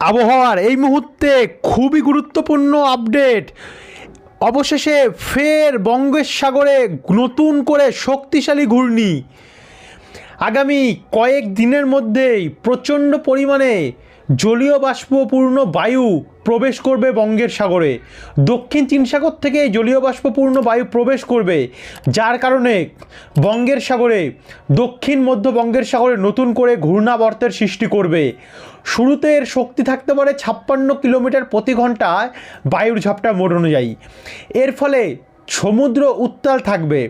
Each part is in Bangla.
আবহাওয়ার এই মুহূর্তে খুবই গুরুত্বপূর্ণ আপডেট। অবশেষে ফের বঙ্গোপসাগরে নতুন করে শক্তিশালী ঘূর্ণি আগামী কয়েক দিনের মধ্যেই প্রচণ্ড পরিমাণে জলীয় বাষ্পপূর্ণ বায়ু প্রবেশ করবে বঙ্গের সাগরে। দক্ষিণ চীন সাগর থেকে জলীয় বাষ্পপূর্ণ বায়ু প্রবেশ করবে, যার কারণে বঙ্গের সাগরে দক্ষিণ মধ্য বঙ্গের সাগরে নতুন করে ঘূর্ণাবর্তের সৃষ্টি করবে। শুরুতে এর শক্তি থাকতে পারে 56 কিলোমিটার প্রতি ঘন্টায় বায়ুর ঝাপটা মোড অনুযায়ী। এর ফলে সমুদ্র উত্তাল থাকবে।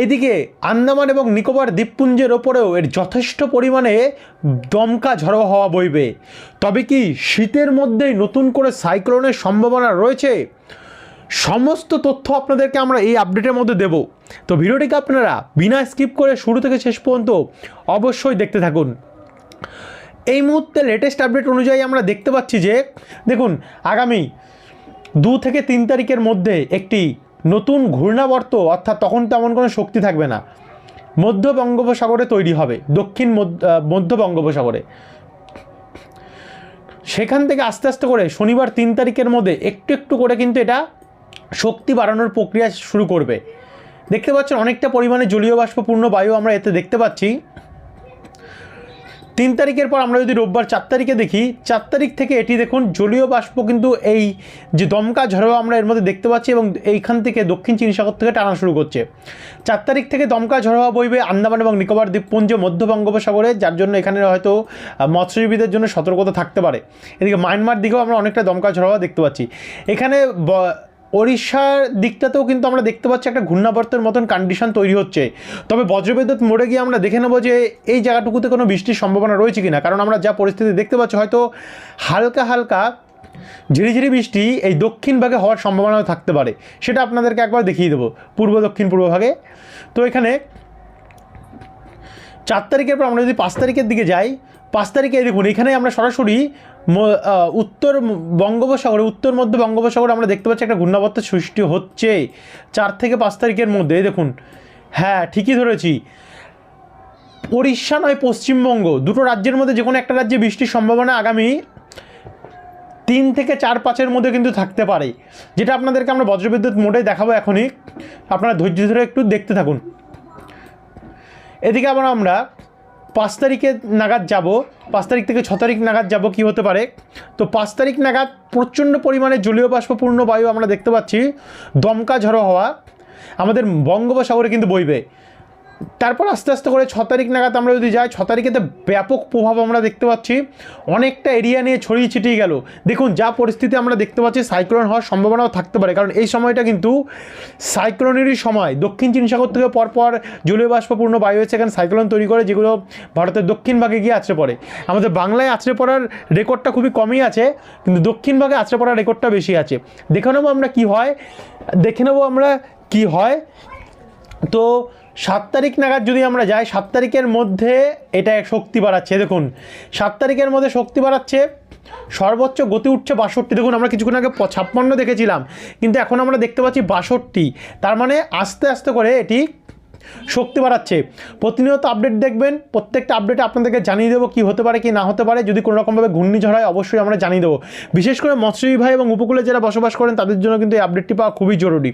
এদিকে আন্দামান এবং নিকোবর দ্বীপপুঞ্জের ওপরেও এর যথেষ্ট পরিমাণে দমকা ঝড়ো হাওয়া বইবে। তবে কি শীতের মধ্যেই নতুন করে সাইক্লোনের সম্ভাবনা রয়েছে? সমস্ত তথ্য আপনাদেরকে আমরা এই আপডেটের মধ্যে দেব। তো ভিডিওটিকে আপনারা বিনা স্কিপ করে শুরু থেকে শেষ পর্যন্ত অবশ্যই দেখতে থাকুন। এই মুহূর্তে লেটেস্ট আপডেট অনুযায়ী আমরা দেখতে পাচ্ছি যে দেখুন, আগামী 2 থেকে 3 তারিখের মধ্যে একটি নতুন ঘূর্ণাবর্ত, অর্থাৎ তখন তেমন কোনো শক্তি থাকবে না, মধ্য বঙ্গোপসাগরে তৈরি হবে, দক্ষিণ মধ্য বঙ্গোপসাগরে। সেখান থেকে আস্তে আস্তে করে শনিবার 3 তারিখের মধ্যে একটু একটু করে কিন্তু এটা শক্তি বাড়ানোর প্রক্রিয়া শুরু করবে। দেখতে পাচ্ছেন অনেকটা পরিমাণে জলীয় বাষ্পপূর্ণ বায়ু আমরা এতে দেখতে পাচ্ছি। 3 তারিখের পর আমরা যদি রোববার 4 তারিখে দেখি, 4 তারিখ থেকে এটি দেখুন জলীয় বাষ্প কিন্তু এই যে দমকা ঝড়ো আমরা এর মধ্যে দেখতে পাচ্ছি এবং এইখান থেকে দক্ষিণ চীন সাগর থেকে টানা শুরু করছে। 4 তারিখ থেকে দমকা ঝড়ো বইবে আন্দামান এবং নিকোবর দ্বীপপুঞ্জ মধ্য বঙ্গোপসাগরে, যার জন্য এখানে হয়তো মৎস্যজীবীদের জন্য সতর্কতা থাকতে পারে। এদিকে মায়ানমার দিকেও আমরা অনেকটা দমকা ঝড়ো দেখতে পাচ্ছি। এখানে ওড়িশার দিকটাতেও কিন্তু আমরা দেখতে পাচ্ছি একটা ঘূর্ণাবর্তের মতন কন্ডিশন তৈরি হচ্ছে। তবে বজ্রবিদ্যুৎ মোড়ে গিয়ে আমরা দেখে নেব যে এই জায়গাটুকুতে কোনো বৃষ্টির সম্ভাবনা রয়েছে কিনা, কারণ আমরা যা পরিস্থিতি দেখতে পাচ্ছি হয়তো হালকা হালকা ঝিরিঝিরি বৃষ্টি এই দক্ষিণ ভাগে হওয়ার সম্ভাবনাও থাকতে পারে। সেটা আপনাদেরকে একবার দেখিয়ে দেবো পূর্ব দক্ষিণ পূর্ব ভাগে। তো এখানে 4 তারিখের পর আমরা যদি 5 তারিখের দিকে যাই, 5 তারিখে দেখুন এখানে আমরা সরাসরি উত্তর বঙ্গোপসাগরে, উত্তর মধ্য বঙ্গোপসাগরে আমরা দেখতে পাচ্ছি একটা ঘূর্ণাবর্তের সৃষ্টি হচ্ছে 4 থেকে 5 তারিখের মধ্যে। দেখুন, হ্যাঁ ঠিকই ধরেছি, উড়িষ্যা নয় পশ্চিমবঙ্গ, দুটো রাজ্যের মধ্যে যে কোনো একটা রাজ্যে বৃষ্টির সম্ভাবনা আগামী 3 থেকে 4-5-এর মধ্যে কিন্তু থাকতে পারে, যেটা আপনাদেরকে আমরা বজ্রবিদ্যুৎ মোডে দেখাবো এখনই। আপনারা ধৈর্য ধরে একটু দেখতে থাকুন। এদিকে আবার আমরা 5 তারিখে নাগাদ যাব, 5 তারিখ থেকে 6 তারিখ নাগাদ যাব কি হতে পারে। তো 5 তারিখ নাগাদ প্রচণ্ড পরিমাণে জলীয় বাষ্পপূর্ণ বায়ু আমরা দেখতে পাচ্ছি, দমকা ঝড়ো হওয়া আমাদের বঙ্গোপসাগরে কিন্তু বইবে। তারপর আস্তে আস্তে করে 6 তারিখ নাগাদ আমরা যদি যাই, 6 তারিখেতে ব্যাপক প্রভাব আমরা দেখতে পাচ্ছি, অনেকটা এরিয়া নিয়ে ছড়িয়ে ছিটিয়ে গেল। দেখুন যা পরিস্থিতি আমরা দেখতে পাচ্ছি, সাইক্লোন হওয়ার সম্ভাবনাও থাকতে পারে, কারণ এই সময়টা কিন্তু সাইক্লোনেরই সময়। দক্ষিণ চীন সাগর থেকে পরপর জলীয় বাষ্পপূর্ণ বায়ু হচ্ছে এখানে সাইক্লোন তৈরি করে, যেগুলো ভারতের দক্ষিণ ভাগে গিয়ে আছড়ে পড়ে। আমাদের বাংলায় আছড়ে পড়ার রেকর্ডটা খুবই কমই আছে, কিন্তু দক্ষিণ ভাগে আছড়ে পড়ার রেকর্ডটা বেশি আছে। দেখে নেবো আমরা কি হয়। তো 7 তারিখ নাগাদ যদি আমরা যাই, 7 তারিখের মধ্যে এটা শক্তি বাড়াচ্ছে। দেখুন 7 তারিখের মধ্যে শক্তি বাড়াচ্ছে, সর্বোচ্চ গতি উঠছে 62। দেখুন আমরা কিছুক্ষণ আগে 56 দেখেছিলাম, কিন্তু এখন আমরা দেখতে পাচ্ছি 62। তার মানে আস্তে আস্তে করে এটি শক্তি বাড়াচ্ছে। প্রতিনিয়ত আপডেট দেখবেন, প্রত্যেকটা আপডেটে আপনাদেরকে জানিয়ে দেবো কী হতে পারে কি না হতে পারে। যদি কোনো রকমভাবে ঘূর্ণিঝড় হয় অবশ্যই আমরা জানিয়ে দেবো। বিশেষ করে মৎস্যজীবী ভাই এবং উপকূলে যারা বসবাস করেন তাদের জন্য কিন্তু এই আপডেটটি পাওয়া খুবই জরুরি।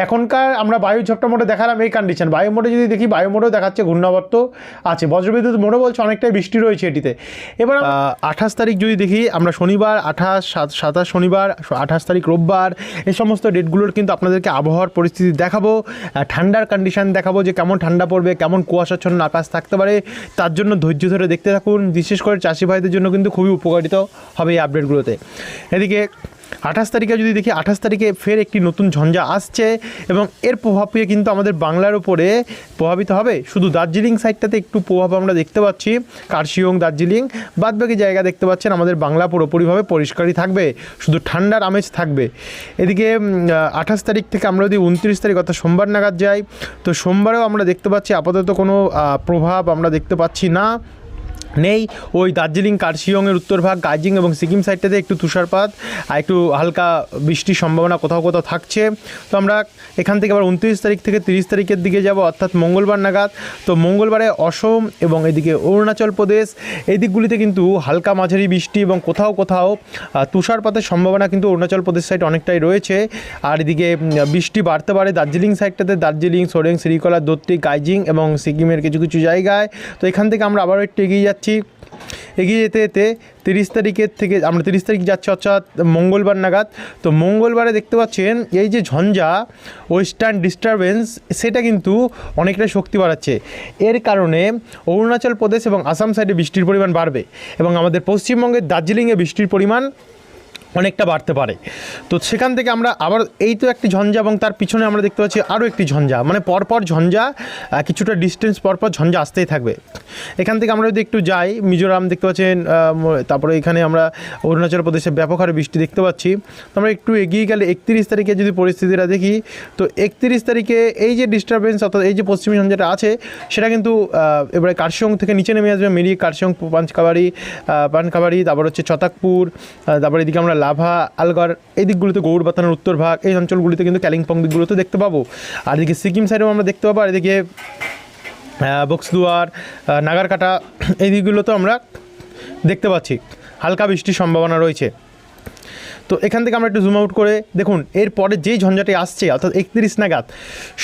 এখনকার আমরা বায়ু ঝড়টা মোডে দেখালাম এই কন্ডিশন, বায়ু মোডে যদি দেখি, বায়ু মোডেও দেখাচ্ছে ঘূর্ণাবর্ত আছে, বজ্রবিদ্যুৎ মোডে বলছে অনেকটাই বৃষ্টি রয়েছে এটিতে। এবার 28 তারিখ যদি দেখি আমরা, শনিবার 27 শনিবার, 28 তারিখ রোববার, এই সমস্ত ডেটগুলোর কিন্তু আপনাদেরকে আবহাওয়ার পরিস্থিতি দেখাবো, ঠান্ডার কন্ডিশন দেখাবো যে কেমন ঠান্ডা পড়বে, কেমন কুয়াশাচ্ছন্ন আকাশ থাকতে পারে। তার জন্য ধৈর্য ধরে দেখতে থাকুন। বিশেষ করে চাষি ভাইদের জন্য কিন্তু খুবই উপকারিত হবে এই আপডেটগুলোতে। এদিকে 28 তারিখে যদি দেখি, 28 তারিখে ফের একটি নতুন ঝঞ্ঝা আসছে এবং এর প্রভাব পেয়ে কিন্তু আমাদের বাংলার উপরে প্রভাবিত হবে। শুধু দার্জিলিং সাইডটাতে একটু প্রভাব আমরা দেখতে পাচ্ছি, কার্শিয়ং, দার্জিলিং, বাদবাকি জায়গা দেখতে পাচ্ছেন আমাদের বাংলা পুরোপুরিভাবে পরিষ্কারই থাকবে, শুধু ঠান্ডার আমেজ থাকবে। এদিকে 28 তারিখ থেকে আমরা যদি 29 তারিখ অর্থাৎ সোমবার নাগাদ যাই, তো সোমবারেও আমরা দেখতে পাচ্ছি আপাতত কোনো প্রভাব আমরা দেখতে পাচ্ছি না। নেই। ওই দার্জিলিং কার্শিয়ংয়ের উত্তরভাগ দার্জিলিং এবং সিকিম সাইডটাতে একটু তুষারপাত আর একটু হালকা বৃষ্টির সম্ভাবনা কোথাও কোথাও থাকছে। তো আমরা এখান থেকে আবার 29 তারিখ থেকে 30 তারিখের দিকে যাব, অর্থাৎ মঙ্গলবার নাগাদ। তো মঙ্গলবারে অসম এবং এদিকে অরুণাচল প্রদেশ এই দিকগুলিতে কিন্তু হালকা মাঝারি বৃষ্টি এবং কোথাও কোথাও তুষারপাতের সম্ভাবনা কিন্তু অরুণাচল প্রদেশ সাইড অনেকটাই রয়েছে। আর এদিকে বৃষ্টি বাড়তে পারে দার্জিলিং সাইডটাতে, দার্জিলিং, সোরেং, শ্রীকলা, দত্তি, গাইজিং এবং সিকিমের কিছু কিছু জায়গায়। তো এখান থেকে আমরা আবারও একটু এগিয়ে যাচ্ছি। এগিয়ে যেতে যেতে 30 তারিখের থেকে আমরা 30 তারিখ যাচ্ছি, অর্থাৎ মঙ্গলবার নাগাদ। তো মঙ্গলবারে দেখতে পাচ্ছেন এই যে ঝঞ্ঝা ওয়েস্টার্ন ডিস্টারবেন্স সেটা কিন্তু অনেকটাই শক্তি বাড়াচ্ছে। এর কারণে অরুণাচল প্রদেশ এবং আসাম সাইডে বৃষ্টির পরিমাণ বাড়বে এবং আমাদের পশ্চিমবঙ্গের দার্জিলিংয়ে বৃষ্টির পরিমাণ অনেকটা বাড়তে পারে। তো সেখান থেকে আমরা আবার এই তো একটি ঝঞ্ঝা এবং তার পিছনে আমরা দেখতে পাচ্ছি আরও একটি ঝঞ্ঝা, মানে পরপর ঝঞ্ঝা, কিছুটা ডিস্টেন্স পরপর ঝঞ্ঝা আসতেই থাকবে। এখান থেকে আমরা যদি একটু যাই, মিজোরাম দেখতে পাচ্ছেন, তারপরে এখানে আমরা অরুণাচল প্রদেশে ব্যাপক হারে বৃষ্টি দেখতে পাচ্ছি। তো আমরা একটু এগিয়ে গেলে 31 তারিখে যদি পরিস্থিতিটা দেখি, তো 31 তারিখে এই যে ডিস্টারবেন্স অর্থাৎ এই যে পশ্চিমী ঝঞ্ঝাটা আছে সেটা কিন্তু এবারে কার্শিয়ং থেকে নিচে নেমে আসবে, মিরিক, কার্শিয়ং, পানকাবাড়ি, তারপর হচ্ছে ছতাকপুর, তারপর এদিকে আমরা লাভা, আলগড় এই দিকগুলোতে, গৌড়বাতানের উত্তর ভাগ এই অঞ্চলগুলিতে কিন্তু কালিম্পং দিকগুলোতে দেখতে পাবো। আর এদিকে সিকিম সাইডেও আমরা দেখতে পাবো, আর এদিকে বক্সদুয়ার, নাগারকাটা এই দিকগুলোতেও আমরা দেখতে পাচ্ছি হালকা বৃষ্টির সম্ভাবনা রয়েছে। তো এখান থেকে আমরা একটু জুম আউট করে দেখুন এরপরে যেই ঝঞ্ঝাটি আসছে অর্থাৎ 31 নাগাদ,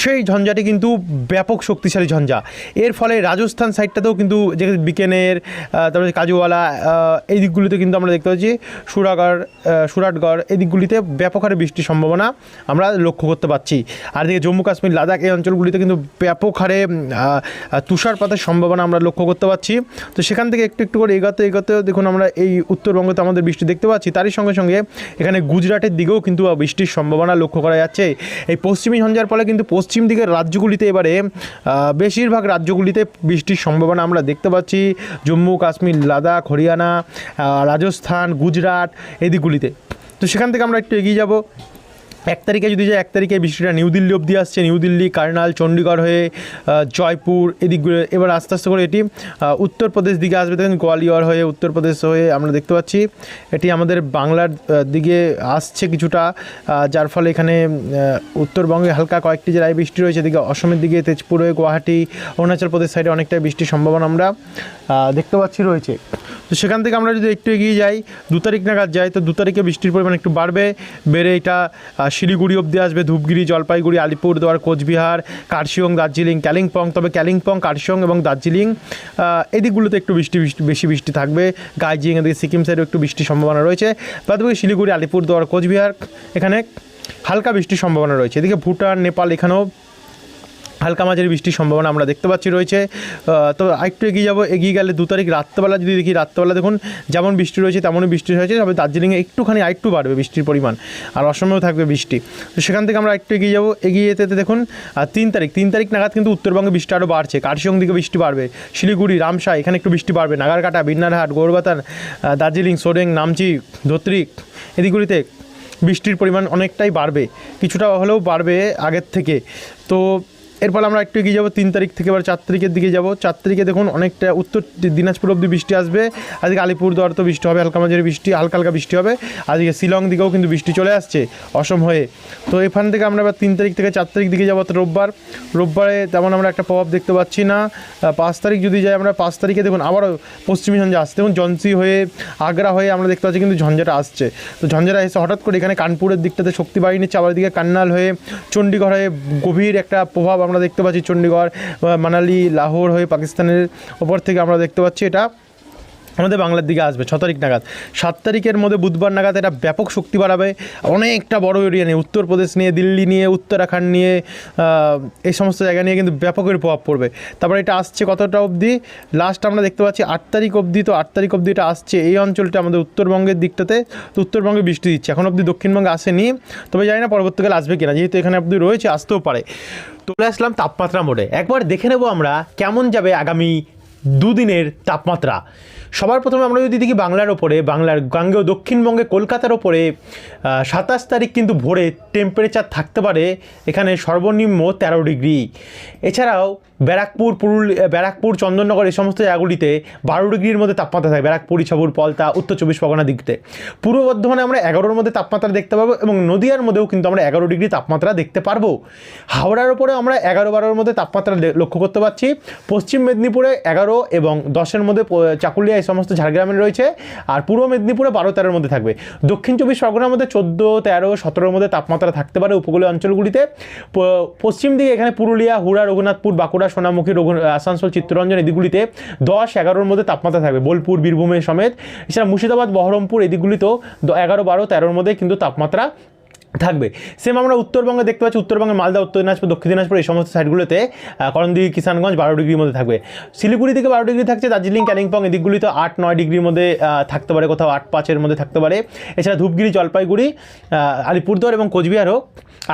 সেই ঝঞ্ঝাটি কিন্তু ব্যাপক শক্তিশালী ঝঞ্ঝা। এর ফলে রাজস্থান সাইডটাতেও কিন্তু যে বিকেনের, তারপরে কাজুওয়ালা এই দিকগুলিতে কিন্তু আমরা দেখতে পাচ্ছি, সুরাটগড় এই দিকগুলিতে ব্যাপক হারে বৃষ্টির সম্ভাবনা আমরা লক্ষ্য করতে পারছি। আর এদিকে জম্মু কাশ্মীর, লাদাখ এই অঞ্চলগুলিতে কিন্তু ব্যাপক হারে তুষারপাতের সম্ভাবনা আমরা লক্ষ্য করতে পারছি। তো সেখান থেকে একটু একটু করে এগোতেও দেখুন আমরা এই উত্তরবঙ্গতে আমাদের বৃষ্টি দেখতে পাচ্ছি। তারই সঙ্গে সঙ্গে এখানে গুজরাটের দিকেও কিন্তু বৃষ্টির সম্ভাবনা লক্ষ্য করা যাচ্ছে। এই পশ্চিমী ঝঞ্ঝার ফলে কিন্তু পশ্চিম দিকের রাজ্যগুলিতে এবারে বেশিরভাগ রাজ্যগুলিতে বৃষ্টির সম্ভাবনা আমরা দেখতে পাচ্ছি, জম্মু কাশ্মীর, লাদাখ, হরিয়ানা, রাজস্থান, গুজরাট এই দিকগুলিতে। তো সেখান থেকে আমরা একটু এগিয়ে যাব। 1 তারিখে যদি যাই, 1 তারিখে বৃষ্টিটা নিউ দিল্লি অবধি আসছে, নিউ দিল্লি, কার্নাল, চণ্ডীগড় হয়ে জয়পুর এদিকগুলো। এবার আস্তে আস্তে করে এটি উত্তরপ্রদেশ দিকে আসবে, দেখেন গোয়ালিয়র হয়ে উত্তরপ্রদেশ হয়ে আমরা দেখতে পাচ্ছি এটি আমাদের বাংলার দিকে আসছে কিছুটা, যার ফলে এখানে উত্তরবঙ্গে হালকা কয়েকটি জেলায় বৃষ্টি রয়েছে। এদিকে অসমের দিকে তেজপুর হয়ে গুয়াহাটি, অরুণাচল প্রদেশ সাইডে অনেকটাই বৃষ্টির সম্ভাবনা আমরা দেখতে পাচ্ছি রয়েছে। তো সেখান থেকে আমরা যদি একটু এগিয়ে যাই, 2 তারিখ নাগাদ যাই, তো 2 তারিখে বৃষ্টির পরিমাণ একটু বাড়বে, বেড়ে এটা শিলিগুড়ি অবধি আসবে, ধূপগুড়ি, জলপাইগুড়ি, আলিপুরদুয়ার, কোচবিহার, কার্শিয়ং, দার্জিলিং, কালিম্পং। তবে কালিম্পং, কার্শিয়ং এবং দার্জিলিং এই দিকগুলোতে একটু বেশি বৃষ্টি থাকবে। গাইজিং এদিকে সিকিম সাইডেও একটু বৃষ্টির সম্ভাবনা রয়েছে। বাদবাকি শিলিগুড়ি, আলিপুরদুয়ার, কোচবিহার এখানে হালকা বৃষ্টির সম্ভাবনা রয়েছে। এদিকে ভুটান, নেপাল এখানেও হালকা মাঝারি বৃষ্টির সম্ভাবনা আমরা দেখতে পাচ্ছি রয়েছে। তো আরেকটু এগিয়ে যাব, এগিয়ে গেলে 2 তারিখ রাত্রেবেলা যদি দেখি, রাত্রেবেলা দেখুন যেমন বৃষ্টি রয়েছে তেমনই বৃষ্টি হয়েছে, তবে দার্জিলিংয়ে একটুখানি আরেকটু বাড়বে বৃষ্টির পরিমাণ, আর অসমেও থাকবে বৃষ্টি। তো সেখান থেকে আমরা একটু এগিয়ে যাব, এগিয়ে যেতে দেখুন 3 তারিখ নাগাদ কিন্তু উত্তরবঙ্গে বৃষ্টি আরও বাড়ছে, কার্শিয়ং দিকে বৃষ্টি বাড়বে, শিলিগুড়ি, রামশাহ এখানে একটু বৃষ্টি বাড়বে, নাগারকাটা, বিন্নারহাট, গৌড়বাতান, দার্জিলিং, সোরেং, নামচি, ধোত্রি এদিকগুলিতে বৃষ্টির পরিমাণ অনেকটাই বাড়বে, কিছুটা হলেও বাড়বে আগের থেকে। তো এর ফলে আমরা একটু এগিয়ে যাবো 3 তারিখ থেকে এবার 4 তারিখের দিকে যাব। 4 তারিখে দেখুন অনেকটা উত্তর দিনাজপুর অবধি বৃষ্টি আসবে, আজকে আলিপুরদুয়ার তো বৃষ্টি হবে, হালকা মাঝারি বৃষ্টি, হালকা বৃষ্টি হবে। আজকে শিলং দিকেও কিন্তু বৃষ্টি চলে আসছে অসম হয়ে। তো এখান থেকে আমরা এবার 3 তারিখ থেকে 4 তারিখ দিকে যাবো, রোববারে তেমন আমরা একটা প্রভাব দেখতে পাচ্ছি না। 5 তারিখ যদি যাই আমরা, 5 তারিখে দেখুন আবারও পশ্চিমী ঝঞ্ঝা আসছে, দেখুন জনসি হয়ে, আগ্রা হয়ে আমরা দেখতে পাচ্ছি কিন্তু ঝঞ্ঝাটা আসছে। তো ঝঞ্ঝাটা এসে হঠাৎ করে এখানে কানপুরের দিকটাতে শক্তি বাড়িয়ে নিচ্ছে, আবার দিকে কান্নাল হয়ে চণ্ডীগড় হয়ে গভীর একটা প্রভাব আমরা দেখতে পাচ্ছি, চণ্ডীগড়, মানালি, লাহোর হয়ে পাকিস্তানের ওপর থেকে আমরা দেখতে পাচ্ছি এটা আমাদের বাংলার দিকে আসবে 6 তারিখ নাগাদ। 7 তারিখের মধ্যে বুধবার নাগাদ এটা ব্যাপক শক্তি বাড়াবে, অনেকটা বড় এরিয়া নিয়ে, উত্তরপ্রদেশ নিয়ে, দিল্লি নিয়ে, উত্তরাখণ্ড নিয়ে, এই সমস্ত জায়গা নিয়ে কিন্তু ব্যাপকের প্রভাব পড়বে। তারপর এটা আসছে কতটা অবধি, লাস্ট আমরা দেখতে পাচ্ছি 8 তারিখ অবধি। তো 8 তারিখ অবধি এটা আসছে এই অঞ্চলটা আমাদের উত্তরবঙ্গের দিকটাতে, তো উত্তরবঙ্গে বৃষ্টি দিচ্ছে, এখন অবধি দক্ষিণবঙ্গে আসেনি, তবে জানি না পরবর্তীকালে আসবে কিনা, যেহেতু এখানে অবধি রয়েছে, আসতেও পারে। চলে আসলাম তাপমাত্রা মোডে, একবার দেখে নেব আমরা কেমন যাবে আগামী 2 দিনের তাপমাত্রা। সবার প্রথমে আমরা যদি দেখি বাংলার ওপরে, বাংলার গাঙ্গেয় দক্ষিণবঙ্গে কলকাতার ওপরে 27 তারিখ কিন্তু ভোরে টেম্পারেচার থাকতে পারে এখানে সর্বনিম্ন 13 ডিগ্রি। এছাড়াও ব্যারাকপুর, ব্যারাকপুর, চন্দননগর এই সমস্ত জায়গাগুলিতে 12 ডিগ্রির মধ্যে তাপমাত্রা থাকে। ব্যারাকপুর, ইছাপুর, পলতা, উত্তর 24 পরগনা দিকতে। পূর্ব বর্ধমানে আমরা 11-র মধ্যে তাপমাত্রা দেখতে পাবো এবং নদিয়ার মধ্যেও কিন্তু আমরা 11 ডিগ্রি তাপমাত্রা দেখতে পারবো। হাওড়ার ওপরে আমরা 11-12-র মধ্যে তাপমাত্রা লক্ষ্য করতে পারছি। পশ্চিম মেদিনীপুরে 11 এবং 10-এর মধ্যে চাকুলিয়া এই সমস্ত ঝাড়গ্রামে রয়েছে। আর পূর্ব মেদিনীপুরে 12-13-র মধ্যে থাকবে। দক্ষিণ 24 পরগনার মধ্যে 14, 13, 17-র মধ্যে তাপমাত্রা থাকতে পারে উপকূলীয় অঞ্চলগুলিতে। পশ্চিম দিকে এখানে পুরুলিয়া, হুড়া, রঘুনাথপুর, বাঁকুড়া, সোনামুখী, আসানসোল, চিত্তরঞ্জন এই দিকগুলিতে 10-11-র মধ্যে তাপমাত্রা থাকবে, বোলপুর, বীরভূমের সমেত। এছাড়া মুর্শিদাবাদ, বহরমপুর এই দিকগুলিতেও 11, 12, 13-র মধ্যে কিন্তু তাপমাত্রা থাকবে। সেম আমরা উত্তরবঙ্গে দেখতে পাচ্ছি, উত্তরবঙ্গের মালদা, উত্তর দিনাজপুর, দক্ষিণ দিনাজপুর এই সমস্ত সাইডগুলোতে করণদিঘি, কিষানগঞ্জ 12 ডিগ্রির মধ্যে থাকবে। শিলিগুড়ি থেকে 12 ডিগ্রি থাকছে, দার্জিলিং, কালিম্পং এই দিকগুলিতে 8-9 ডিগ্রির মধ্যে থাকতে পারে, কোথাও 8-5-এর মধ্যে থাকতে পারে। এছাড়া ধূপগুড়ি, জলপাইগুড়ি, আলিপুরদুয়ার এবং কোচবিহারও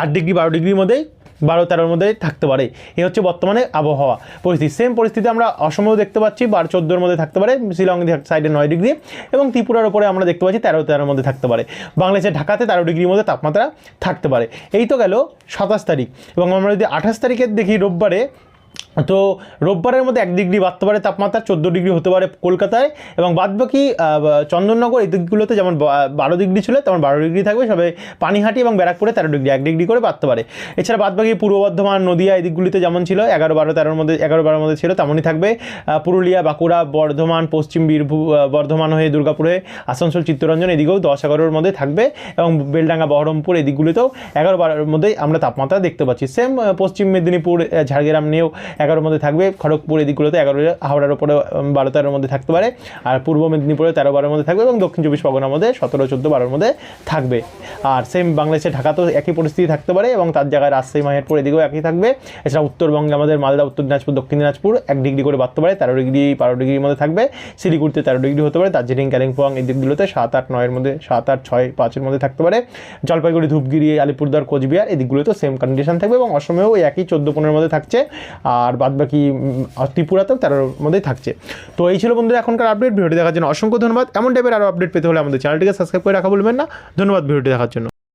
8 ডিগ্রি 12 ডিগ্রির মধ্যেই 12-13-র মধ্যে থাকতে পারে। এই হচ্ছে বর্তমানে আবহাওয়া পরিস্থিতি। সেম পরিস্থিতি আমরা অসমেও দেখতে পাচ্ছি, 12-14-র মধ্যে থাকতে পারে। শিলং সাইডে 9 ডিগ্রি এবং ত্রিপুরার উপরে আমরা দেখতে পাচ্ছি 13-13-র মধ্যে থাকতে পারে। বাংলাদেশের ঢাকাতে 13 ডিগ্রির মধ্যে তাপমাত্রা থাকতে পারে। এই তো গেল 27 তারিখ। এবং আমরা যদি 28 তারিখের দেখি রোববারে, তো রোববারের মধ্যে 1 ডিগ্রি বাড়তে পারে তাপমাত্রা, 14 ডিগ্রি হতে পারে কলকাতায়। এবং বাদবাকি চন্দননগর এই দিকগুলোতে যেমন 12 ডিগ্রি ছিল তেমন 12 ডিগ্রি থাকবে। সবে পানিহাটি এবং ব্যারাকপুরে 13 ডিগ্রি, 1 ডিগ্রি করে বাড়তে পারে। এছাড়া বাদবাকি পূর্ব বর্ধমান, নদিয়া এই দিকগুলিতে যেমন ছিল 11-12-13-র মধ্যে, 11-12-র মধ্যে ছিল তেমনই থাকবে। পুরুলিয়া, বাঁকুড়া, বর্ধমান, পশ্চিম বর্ধমান হয়ে দুর্গাপুরে, আসানসোল, চিত্তরঞ্জন এদিকেও 10-11-র মধ্যে থাকবে। এবং বেলডাঙ্গা, বহরমপুর এই দিকগুলিতেও 11-12-র মধ্যেই আমরা তাপমাত্রা দেখতে পাচ্ছি। সেম পশ্চিম মেদিনীপুর, ঝাড়গ্রাম নিয়েও 11-র মধ্যে থাকবে। খড়গপুর এদিকগুলোতে 11, হাওড়ার উপরে 12-13-র মধ্যে থাকতে পারে। আর পূর্ব মেদিনীপুরে 13-12-র মধ্যে থাকবে এবং দক্ষিণ 24 পরগনার মধ্যে 17-14-12-র মধ্যে থাকবে। আর সেম বাংলাদেশের ঢাকাতেও একই পরিস্থিতি থাকতে পারে এবং তার জায়গায় রাজশাহী, মাহেরপুর এদিকেও একই থাকবে। এছাড়া উত্তরবঙ্গে আমাদের মালদা, উত্তর দিনাজপুর, দক্ষিণ দিনাজপুর 1 ডিগ্রি করে বাড়তে পারে, 13 ডিগ্রি 12 ডিগ্রির মধ্যে থাকবে। শিলিগুড়িতে 13 ডিগ্রি হতে পারে, দার্জিলিং, কালিম্পং এই দিকগুলোতে 7-8-9-এর মধ্যে, 7-8-6-5-এর মধ্যে থাকতে পারে। জলপাইগুড়ি, ধূপগুড়ি, আলিপুরদুয়ার, কোচবিহার এই দিকগুলোতে সেম কন্ডিশন থাকবে এবং অসমেও ওই একই 14-15-এর মধ্যে থাকছে। আর বাদবাকি ত্রিপুরাতেও 13-র মধ্যেই থাকছে। তো এই ছিল বন্ধুরা এখনকার আপডেট। ভিডিওটি দেখার জন্য অসংখ্য ধন্যবাদ। এমন টাইপের আরও আপডেট পেতে হলে আমাদের চ্যানেলটিকে সাবস্ক্রাইব করে রাখা ভুলবেন না। ধন্যবাদ ভিডিওটি দেখার জন্য।